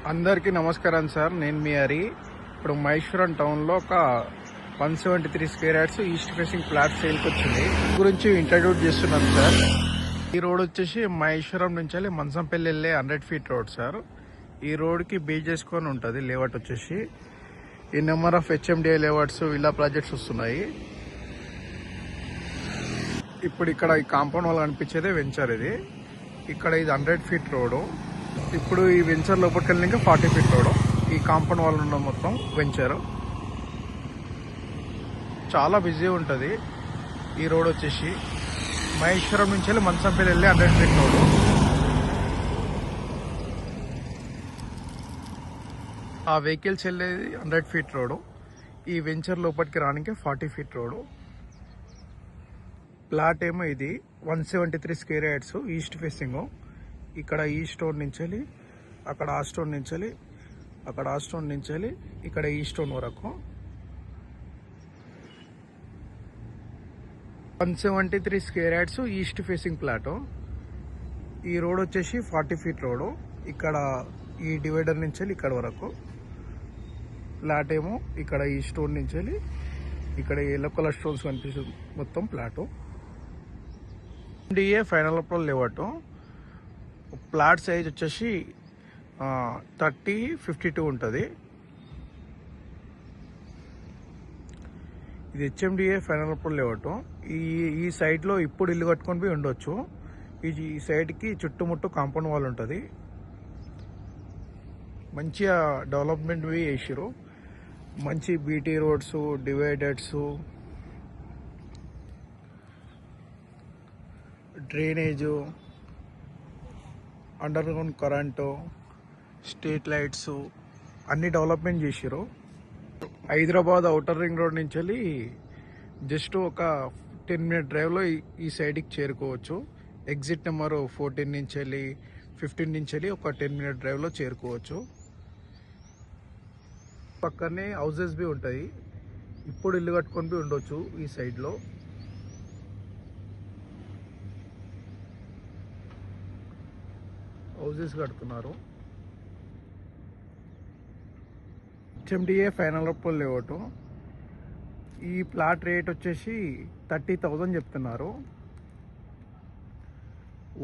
అందరికీ నమస్కారం సార్. నేను మీ హరి. ఇప్పుడు మహేశ్వరం టౌన్లో ఒక 173 square yards east facing flat సేల్కి వచ్చింది. గురించి ఇంట్రడ్యూస్ చేస్తున్నాను సార్. ఈ రోడ్ వచ్చేసి మహేశ్వరం నుంచి మంచంపల్లి వెళ్ళే 100 ఫీట్ రోడ్ సార్. ఈ రోడ్కి బేస్ చేసుకొని ఉంటుంది లేఅవుట్ వచ్చేసి. ఈ number of HMDA layouts villa projects వస్తున్నాయి. ఇప్పుడు ఇక్కడ ఈ కాంపౌండ్ వాళ్ళు కనిపించేదే వెంచర్. ఇది ఇక్కడ ఇది 100 ఫీట్ రోడ్. ఇప్పుడు ఈ వెంచర్ లోపలికి వెళ్ళి ఇంకా 40 ఫీట్ రోడ్. ఈ కాంపౌండ్ వాళ్ళు ఉన్న మొత్తం వెంచర్ చాలా బిజీ ఉంటుంది. ఈ రోడ్ వచ్చేసి మహేశ్వరం నుంచి వెళ్ళి మంచంపల్లి వెళ్ళి 100 ఫీట్ రోడ్. ఆ వెహికల్స్ వెళ్ళేది 100 ఫీట్ రోడ్. ఈ వెంచర్ లోపలికి రానికి 40 ఫీట్ రోడ్. ప్లాట్ ఏమో ఇది 173 స్క్వేర్ యార్డ్స్ ఈస్ట్ ఫేసింగ్. ఇక్కడ ఈ స్టోన్ నుంచి వెళ్ళి అక్కడ ఆ స్టోన్ నుంచి వెళ్ళి అక్కడ ఆ స్టోన్ నుంచి వెళ్ళి ఇక్కడ ఈ స్టోన్ వరకు 173 square yards east facing plot. ఈ రోడ్ వచ్చేసి 40 ఫీట్ రోడ్. ఇక్కడ ఈ డివైడర్ నుంచి వెళ్ళి ఇక్కడ వరకు ప్లాట్ ఏమో ఇక్కడ ఈ స్టోన్ నుంచి వెళ్ళి ఇక్కడ ఎల్లో కలర్ స్టోన్స్ కనిపిస్తుంది మొత్తం ప్లాట్. డిఏ ఫైనల్ అప్రూవల్ లేవట్. ప్లాట్ సైజ్ వచ్చేసి 30-52 ఉంటుంది. ఇది హెచ్ఎండిఏ ఫైనల్ అప్రూవల్ లేవట్. ఈ సైడ్లో ఇప్పుడు ఇల్లు కట్టుకొని పోయి ఉండొచ్చు. ఈ సైడ్కి చుట్టుముట్టు కాంపౌండ్ వాల్ ఉంటుంది. మంచిగా డెవలప్మెంట్ చేసిరు. మంచి BT roads, dividers, drainage, under ground current, street lights అన్ని డెవలప్మెంట్ చేసిరు. హైదరాబాద్ ఔటర్ రింగ్ రోడ్ నుంచి వెళ్ళి జస్ట్ ఒక 10 మినిట్ డ్రైవ్లో ఈ సైడ్కి చేరుకోవచ్చు. ఎగ్జిట్ నెంబర్ 14 నుంచి వెళ్ళి 15 నుంచి వెళ్ళి ఒక 10 మినిట్ డ్రైవ్లో చేరుకోవచ్చు. పక్కనే హౌసెస్ బి ఉంటాయి. ఇప్పుడు ఇల్లు కట్టుకొని బి ఉండొచ్చు ఈ సైడ్లో. హౌసెస్ కడుతున్నారు. HMDA final approval layout. ఈ ప్లాట్ రేట్ వచ్చేసి 30,000 చెప్తున్నారు.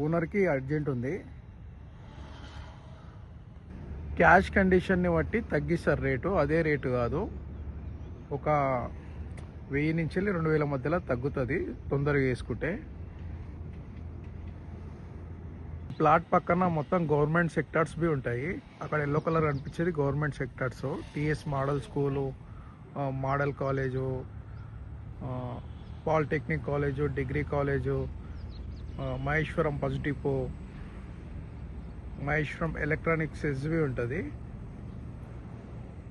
ఓనర్కి అర్జెంట్ ఉంది. క్యాష్ కండిషన్ని బట్టి తగ్గిస్తారు రేటు. అదే రేటు కాదు, ఒక 1000 నుంచి 2000 మధ్యలో తగ్గుతుంది తొందరగా వేసుకుంటే. ప్లాట్ పక్కన మొత్తం గవర్నమెంట్ సెక్టార్స్ బి ఉంటాయి. అక్కడ ఎల్లో కలర్ అనిపించేది government sectors. TS model school, model college, polytechnic college, degree college, Maheshwaram bus depot, Maheshwaram electronics ఎస్వి ఉంటుంది.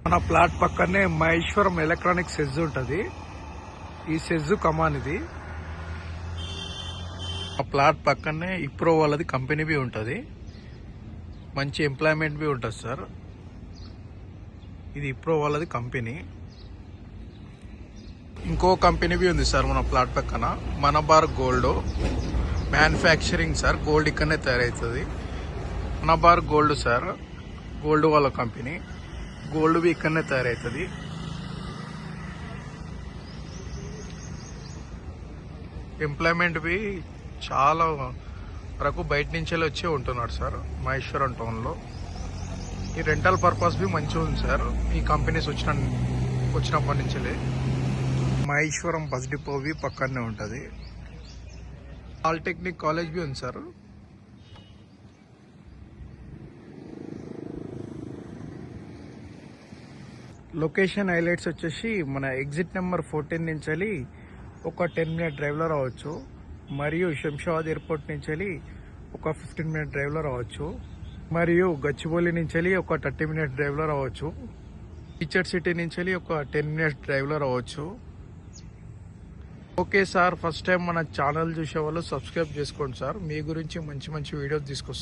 మన ప్లాట్ పక్కనే మహేశ్వరం ఎలక్ట్రానిక్స్ సెజ్ ఉంటుంది. ఈ సెజ్ కమాన్ ఇది. ఆ ప్లాట్ పక్కనే ఇప్రో వాళ్ళది కంపెనీ బి ఉంటుంది. మంచి ఎంప్లాయ్మెంట్ బి ఉంటుంది సార్. ఇది ఇప్రో వాళ్ళది కంపెనీ. ఇంకో కంపెనీ బి ఉంది సార్ మన ప్లాట్ పక్కన, మనబార్ గోల్డ్ మ్యానుఫ్యాక్చరింగ్ సార్. గోల్డ్ ఇక్కడనే తయారవుతుంది. మనబార్ గోల్డ్ సార్, గోల్డ్ వాళ్ళ కంపెనీ. గోల్డ్ బి ఇక్కడనే తయారవుతుంది. ఎంప్లాయ్మెంట్ బి చాలా వరకు బయట నుంచి వచ్చి ఉంటున్నాడు సార్ మహేశ్వరం టౌన్లో. ఈ రెంటల్ పర్పస్ బి మంచిగా ఉంది సార్. ఈ కంపెనీస్ వచ్చినప్పటి నుంచి మహేశ్వరం బస్ డిపో బి పక్కనే ఉంటుంది. పాలిటెక్నిక్ కాలేజ్ బి ఉంది సార్. లొకేషన్ హైలైట్స్ వచ్చేసి మన ఎగ్జిట్ నెంబర్ 14 నుంచి ఒక 10 మినిట్ డ్రైవ్లో రావచ్చు. మరియు శంషాబాద్ ఎయిర్పోర్ట్ నుంచి ఒక 15 మినిట్ డ్రైవ్లో రావచ్చు. మరియు గచ్చిబౌలి నుంచి ఒక 30 మినిట్ డ్రైవ్లో రావచ్చు. టీచర్ సిటీ నుంచి ఒక 10 మినిట్స్ డ్రైవ్లో రావచ్చు. ఓకే సార్, ఫస్ట్ టైం మన ఛానల్ చూసే వాళ్ళు సబ్స్క్రైబ్ చేసుకోండి సార్. మీ గురించి మంచి మంచి వీడియోస్ తీసుకొస్తాం.